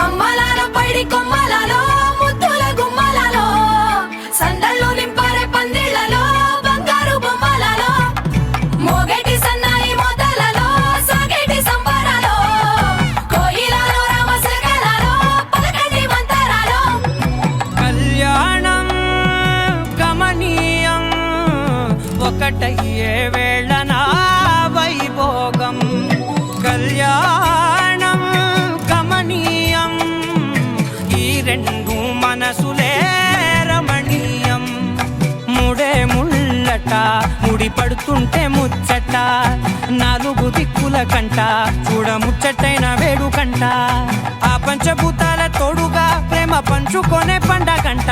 అమ్మలాలో పైడి కొమ్మలలో ముద్దుల గుమ్మలలో సందళ్ళు నింపారే పందిళ్లలో బంగారు బొమ్మలలో మోగేటి సన్నాయి మోతలలో సాగేటి సంబరాలో కోయిలలో రామశకలలో పలకండి మంతరాలో కళ్యాణం గమనీయం ఒకటయ్యే వేళ నా వైభోగం కళ్యాణం గమనీయం ఈ రెండు మనసులే రమణీయం ముడే ముళ్ళట ముడి పడుతుంటే ముచ్చట నాలుగు దిక్కుల కంట చూడ ముచ్చటైన వేడుకంట ఆ పంచభూతాల తోడుగా ప్రేమ పంచుకొనే పండగంట